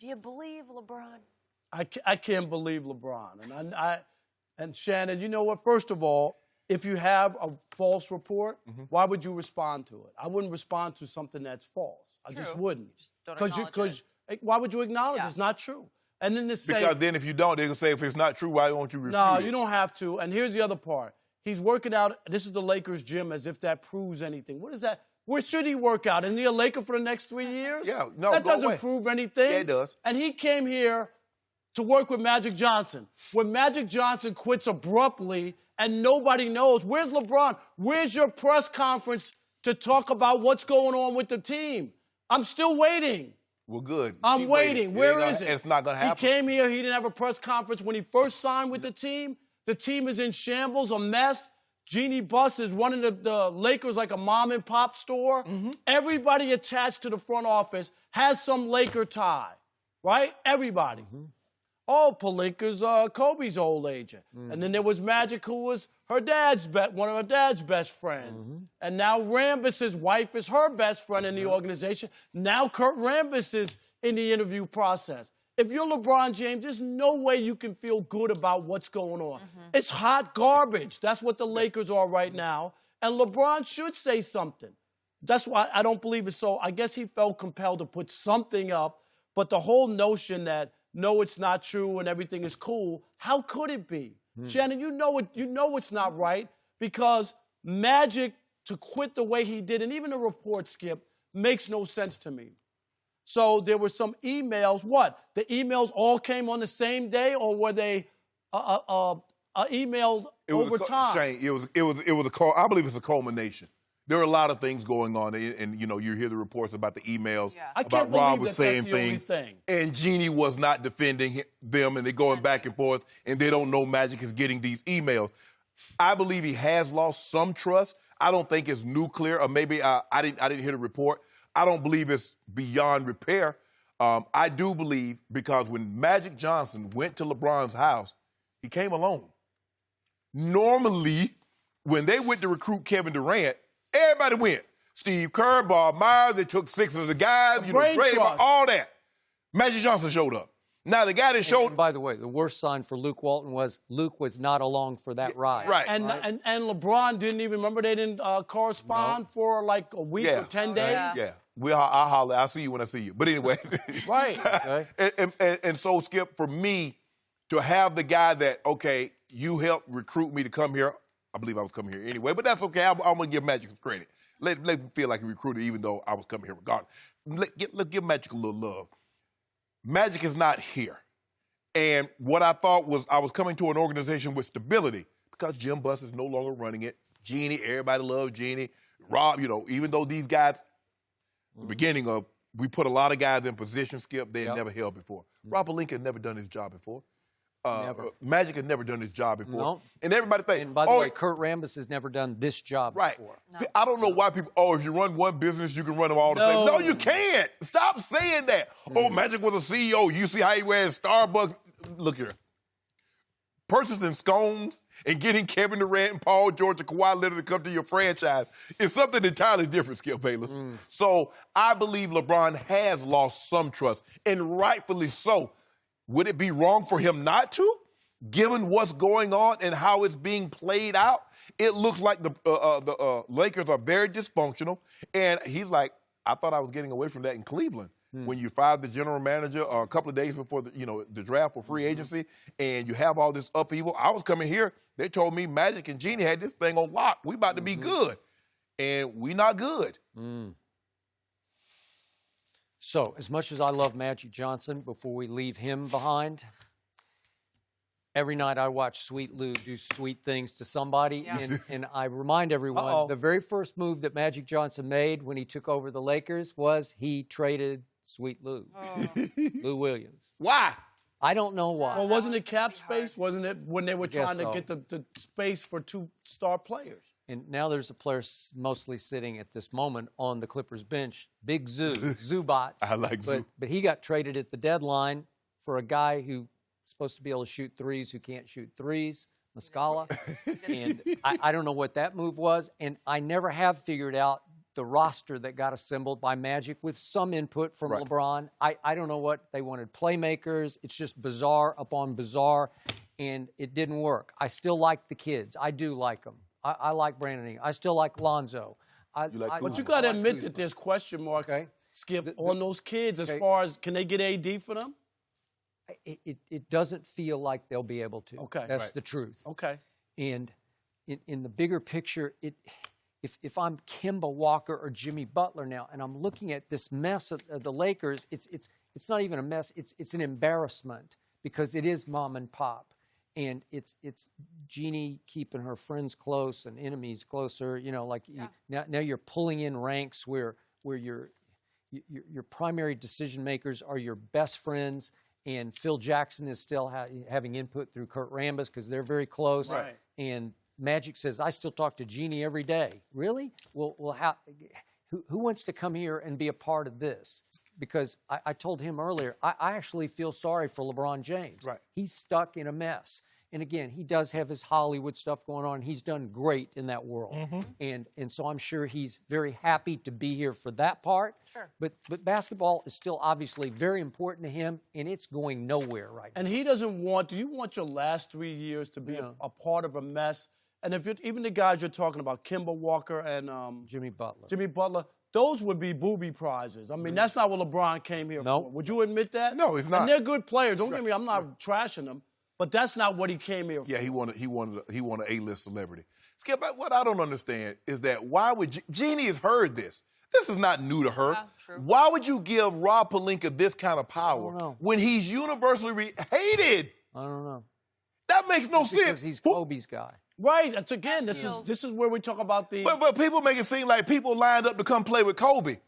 Do you believe LeBron? I can't believe LeBron. And Shannon, you know what? First of all, if you have a false report, why would you respond to it? I wouldn't respond to something that's false. I just wouldn't. Because why would you acknowledge it's not true? And then because then if you don't, they're going to say, if it's not true, why won't you refute No, it? you don't have to. And here's the other part. He's working out. This is the Lakers gym, as if that proves anything. What is that? Where should he work out? Isn't he a Laker for the next 3 years? Yeah, no, that doesn't away. prove anything. Yeah, it does. And he came here to work with Magic Johnson. When Magic Johnson quits abruptly and nobody knows, where's LeBron? Where's your press conference to talk about what's going on with the team? I'm still waiting. Well, good. I'm waiting. Where is it? It's not going to happen. He came here. He didn't have a press conference when he first signed with the team. The team is in shambles, a mess. Jeannie Buss is running the Lakers like a mom-and-pop store. Everybody attached to the front office has some Laker tie, right? Everybody. Oh, Pelinka's Kobe's old agent. And then there was Magic, who was one of her dad's best friends. And now Rambis's wife is her best friend in the organization. Now Kurt Rambis is in the interview process. If you're LeBron James, there's no way you can feel good about what's going on. It's hot garbage. That's what the Lakers are right now. And LeBron should say something. That's why I don't believe it. So I guess he felt compelled to put something up. But the whole notion that, no, it's not true and everything is cool, how could it be? Shannon, you know it's not right, because Magic, to quit the way he did, and even the report, Skip, makes no sense to me. So there were some emails. What? The emails all came on the same day, or were they emailed over time? Shane, it was a call. I believe it's a culmination. There are a lot of things going on, and you know, you hear the reports about the emails, about Rob was saying things, and Jeannie was not defending them, and they're going back and forth, and they don't know Magic is getting these emails. I believe he has lost some trust. I don't think it's nuclear, or maybe I didn't hear the report. I don't believe it's beyond repair. I do believe, because when Magic Johnson went to LeBron's house, he came alone. Normally, when they went to recruit Kevin Durant, everybody went. Steve Kerr, Bob Myers, they took 6 of the guys, all that. Magic Johnson showed up. Now, the guy that showed... And by the way, the worst sign for Luke Walton was Luke was not along for that ride. Right. And LeBron didn't even... Remember, they didn't correspond for like a week or 10 days? Yeah. I'll holler. I'll see you when I see you. But anyway. Right. Okay. And so, Skip, for me, to have the guy that, okay, you helped recruit me to come here. I believe I was coming here anyway, but that's okay. I'm going to give Magic some credit. Let me feel like a recruiter, even though I was coming here regardless. Give Magic a little love. Magic is not here. And what I thought was I was coming to an organization with stability, because Jim Buss is no longer running it. Jeannie, everybody loves Jeannie. Rob, you know, even though these guys, the beginning of, we put a lot of guys in position, Skip, they had never held before. Rob Pelinka had never done his job before. Magic had never done his job before. No. And everybody thinks, and by the way, Kurt Rambis has never done this job before. No. I don't know why people, if you run one business, you can run them all the same. No, you can't. Stop saying that. Oh, Magic was a CEO. You see how he wears Starbucks. Look here. Purchasing scones and getting Kevin Durant and Paul George and Kawhi Leonard to come to your franchise is something entirely different, Skip Bayless. So I believe LeBron has lost some trust, and rightfully so. Would it be wrong for him not to, given what's going on and how it's being played out? It looks like the Lakers are very dysfunctional, and he's like, I thought I was getting away from that in Cleveland. When you fired the general manager a couple of days before the draft for free agency, and you have all this upheaval. I was coming here. They told me Magic and Jeannie had this thing on lock. We about to be good, and we not good. So, as much as I love Magic Johnson, before we leave him behind, every night I watch Sweet Lou do sweet things to somebody, and I remind everyone, the very first move that Magic Johnson made when he took over the Lakers was he traded Sweet Lou, Lou Williams. Why? I don't know why. Well, wasn't it cap space? Wasn't it when they were trying to get the space for 2 star players? And now there's a player mostly sitting at this moment on the Clippers bench, Big Zoo, Zubac. I like Zoo. But he got traded at the deadline for a guy who's supposed to be able to shoot threes who can't shoot threes, Muscala. And I don't know what that move was. And I never have figured out the roster that got assembled by Magic with some input from LeBron. I don't know what they wanted. Playmakers. It's just bizarre upon bizarre, and it didn't work. I still like the kids. I do like them. I like Brandon Ingram. I still like Lonzo. But you got to admit that there's question marks, Skip, on those kids as far as can they get AD for them? It doesn't feel like they'll be able to. Okay. That's the truth. Okay. And in the bigger picture, if I'm Kemba Walker or Jimmy Butler now, and I'm looking at this mess of the Lakers, it's not even a mess. It's an embarrassment because it is mom and pop, and it's Jeannie keeping her friends close and enemies closer. You know, like now you're pulling in ranks where your primary decision makers are your best friends, and Phil Jackson is still having input through Kurt Rambis because they're very close. Right. And Magic says, I still talk to Jeannie every day. Really? Well, who wants to come here and be a part of this? Because I told him earlier, I actually feel sorry for LeBron James. Right. He's stuck in a mess. And again, he does have his Hollywood stuff going on. He's done great in that world. And so I'm sure he's very happy to be here for that part. Sure. But basketball is still obviously very important to him, and it's going nowhere right now. And he doesn't want, do you want your last 3 years to be a part of a mess? And if even the guys you're talking about, Kemba Walker and Jimmy Butler. Those would be booby prizes. I mean, that's not what LeBron came here for. Would you admit that? No, it's not. And they're good players. Don't get me, I'm not trashing them. But that's not what he came here for. Yeah, he wanted an A-list celebrity. Skip, what I don't understand is that why would Jeannie has heard this. This is not new to her. Yeah, true. Why would you give Rob Pelinka this kind of power when he's universally hated? I don't know. That makes no sense. Because he's Kobe's guy. Right. That's again. This is where we talk about the. But people make it seem like people lined up to come play with Kobe.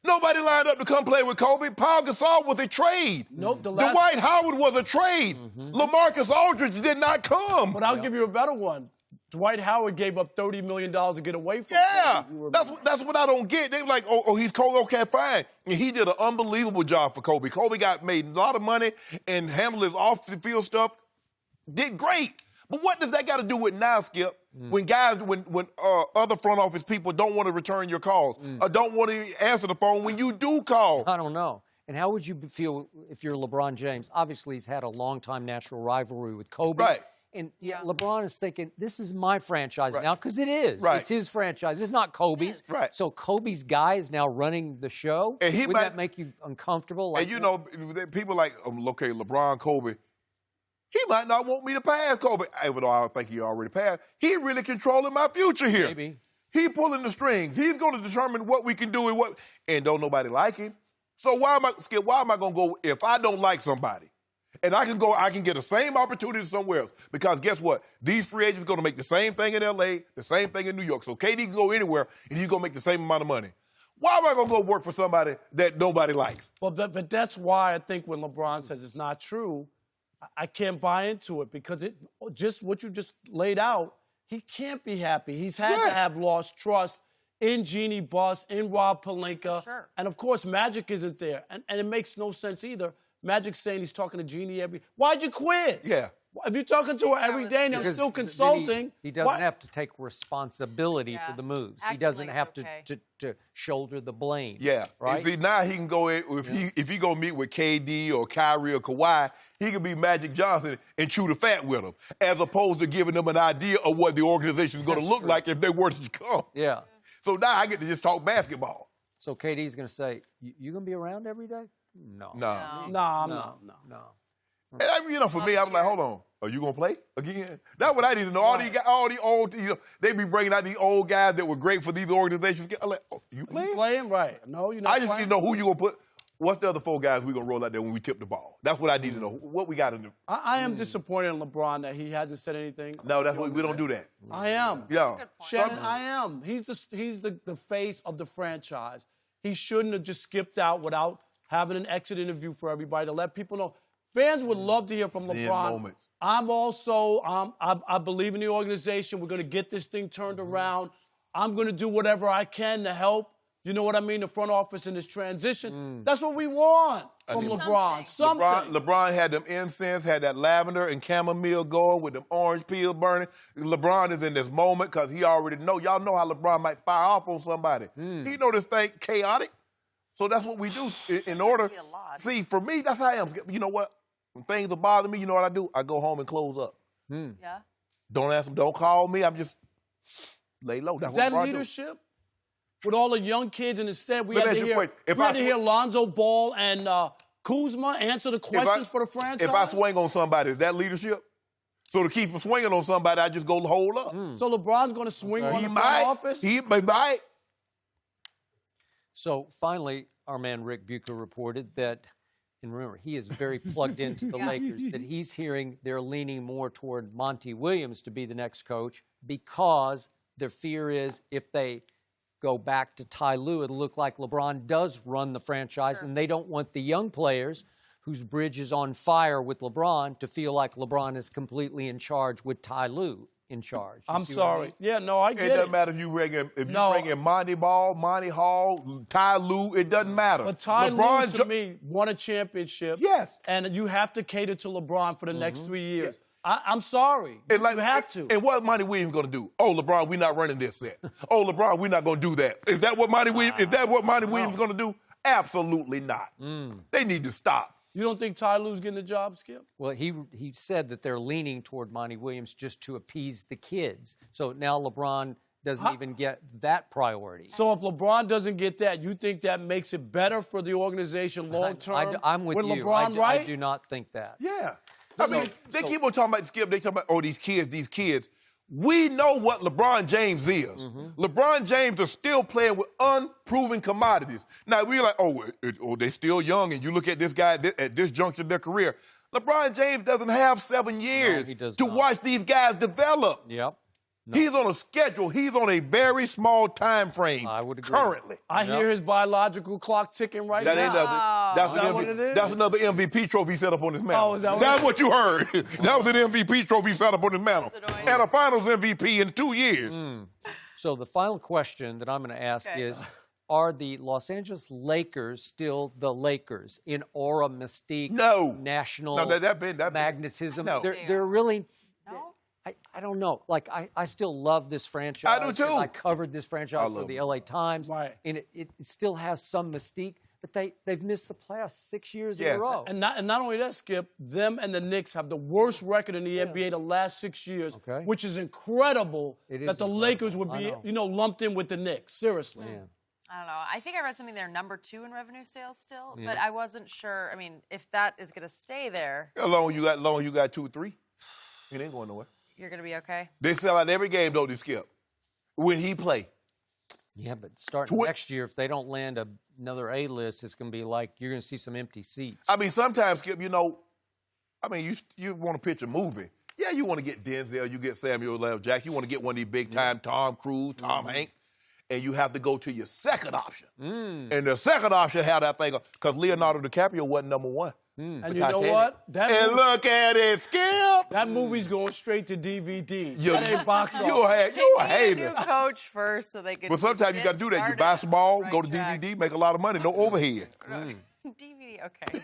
Nobody lined up to come play with Kobe. Paul Gasol was a trade. Nope. Dwight Howard was a trade. LaMarcus Aldridge did not come. But I'll give you a better one. Dwight Howard gave up $30 million to get away from. Yeah, that's what I don't get. They were like, oh, he's Kobe. Okay, fine. And he did an unbelievable job for Kobe. Kobe made a lot of money and handled his off-the-field stuff. Did great. But what does that got to do with now, Skip? When other front office people don't want to return your calls or don't want to answer the phone when you do call? I don't know. And how would you feel if you're LeBron James? Obviously, he's had a long-time natural rivalry with Kobe. Right. And LeBron is thinking, this is my franchise now, because it is. Right. It's his franchise. It's not Kobe's. Right. So Kobe's guy is now running the show. And Wouldn't that make you uncomfortable? Like, and you know, people like, okay, LeBron, Kobe, he might not want me to pass Kobe, even though I don't think he already passed. He really controlling my future here. Maybe. He pulling the strings. He's going to determine what we can do and don't nobody like him. So why am I going to go if I don't like somebody? And I can get the same opportunity somewhere else. Because guess what? These free agents are going to make the same thing in L.A., the same thing in New York. So KD can go anywhere, and he's going to make the same amount of money. Why am I going to go work for somebody that nobody likes? Well, but that's why I think when LeBron says it's not true, I can't buy into it because just what you just laid out, he can't be happy. He's had to have lost trust in Jeannie Buss, in Rob Pelinka. Sure. And, of course, Magic isn't there. And it makes no sense either. Magic's saying he's talking to Jeannie why'd you quit? Yeah. If you're talking to her every day and I'm still consulting. He doesn't have to take responsibility for the moves. He doesn't have to shoulder the blame. Yeah. Right? See, now he can go in, if he go meet with KD or Kyrie or Kawhi, he can be Magic Johnson and chew the fat with them, as opposed to giving them an idea of what the organization is going to look like if they were to come. Yeah. So now I get to just talk basketball. So KD's going to say, you going to be around every day? No. No, I'm not. No. And, for me, I was like, hold on. Are you going to play again? That's what I need to know. All the old, they be bringing out these old guys that were great for these organizations. I'm like, you playing? You playing? Right. No, you're not I just need to know who you going to put. What's the other 4 guys we going to roll out there when we tip the ball? That's what I need to know. What we got to do. I am disappointed in LeBron that he hasn't said anything. No, that's what we don't do that. I am. Yeah. Shannon, I am. He's the face of the franchise. He shouldn't have just skipped out without having an exit interview for everybody to let people know. Fans would love to hear from LeBron. Moments. I'm also, I believe in the organization. We're going to get this thing turned around. I'm going to do whatever I can to help. You know what I mean? The front office in this transition. That's what we want from LeBron. Something. LeBron had them incense, had that lavender and chamomile going with them orange peels burning. LeBron is in this moment because he already know. Y'all know how LeBron might fire off on somebody. He know this thing chaotic. So that's what we do in order. See, for me, that's how I am. You know what? When things are bothering me, you know what I do? I go home and close up. Yeah. Don't ask them. Don't call me. I'm just lay low. That's Is that what LeBron leadership? With all the young kids, and instead we Let had me to ask you a hear, question. Lonzo Ball and Kuzma answer the questions for the franchise. If I swing on somebody, is that leadership? So to keep from swinging on somebody, I just go hold up. So LeBron's going to swing on He the might. front office? He might. So finally, our man Rick Bucher reported that, and remember, he is very plugged into the Lakers, that he's hearing they're leaning more toward Monty Williams to be the next coach because their fear is if they go back to Ty Lue, it'll look like LeBron does run the franchise, and they don't want the young players whose bridge is on fire with LeBron to feel like LeBron is completely in charge with Ty Lue in charge. I'm sorry. Yeah, no, I get It doesn't matter if you bring in Monty Ball, Monty Hall, Ty Lue. It doesn't matter. But Ty Lue, to me, won a championship. Yes. And you have to cater to LeBron for the next 3 years. I'm sorry. And you have to. And what Monty Williams going to do? Oh, LeBron, we're not running this set. Oh, LeBron, we're not going to do that. Is that what Monty Williams? Is that what Monty Williams going to do? Absolutely not. They need to stop. You don't think Ty Lue's getting the job, Skip? Well, he said that they're leaning toward Monty Williams just to appease the kids. So now LeBron doesn't even get that priority. So if LeBron doesn't get that, you think that makes it better for the organization long term? I'm with you. LeBron, right? I do not think that. Yeah. I mean, they keep on talking about Skip. They talk about, these kids. We know what LeBron James is. LeBron James is still playing with unproven commodities. Now, we're like, they're still young, and you look at this guy at this juncture of their career. LeBron James doesn't have 7 years to watch these guys develop. Yep. No. He's on a schedule. He's on a very small time frame. I would agree. Currently. I hear his biological clock ticking right That now. ain't nothing. Is that what it is? That's another MVP trophy set up on his mantle. Oh, is that what That's what you heard. That was an MVP trophy set up on his mantle. And a finals MVP in 2 years. So the final question that I'm going to ask is, are the Los Angeles Lakers still the Lakers in aura, mystique, national magnetism? No. They're really... No? I don't know. Like, I still love this franchise. I do too. I covered this franchise for the LA Times. Right. And it still has some mystique, but they've missed the playoffs 6 years in a row. And not only that, Skip, them and the Knicks have the worst record in the NBA the last 6 years, which is incredible that the Lakers would be, lumped in with the Knicks. Seriously. Yeah. I don't know. I think I read something they're number 2 in revenue sales still, but I wasn't sure. I mean, if that is going to stay there. How long you got 2 or 3? It ain't going nowhere. You're going to be okay? They sell out every game, though, they Skip. When he play. Yeah, but starting next year, if they don't land another A-list, it's going to be like you're going to see some empty seats. I mean, sometimes, Skip, you want to pitch a movie. Yeah, you want to get Denzel, you get Samuel L. Jackson, you want to get one of these big-time Tom Cruise, Tom Hanks, and you have to go to your second option. And the second option had that thing, because Leonardo DiCaprio wasn't number 1. And you know what? Look at it, Skip! That movie's going straight to DVD. That ain't box office. You a hater. New coach first so they can. But sometimes you got to do that. You buy small, go to DVD, make a lot of money, no overhead. DVD, okay.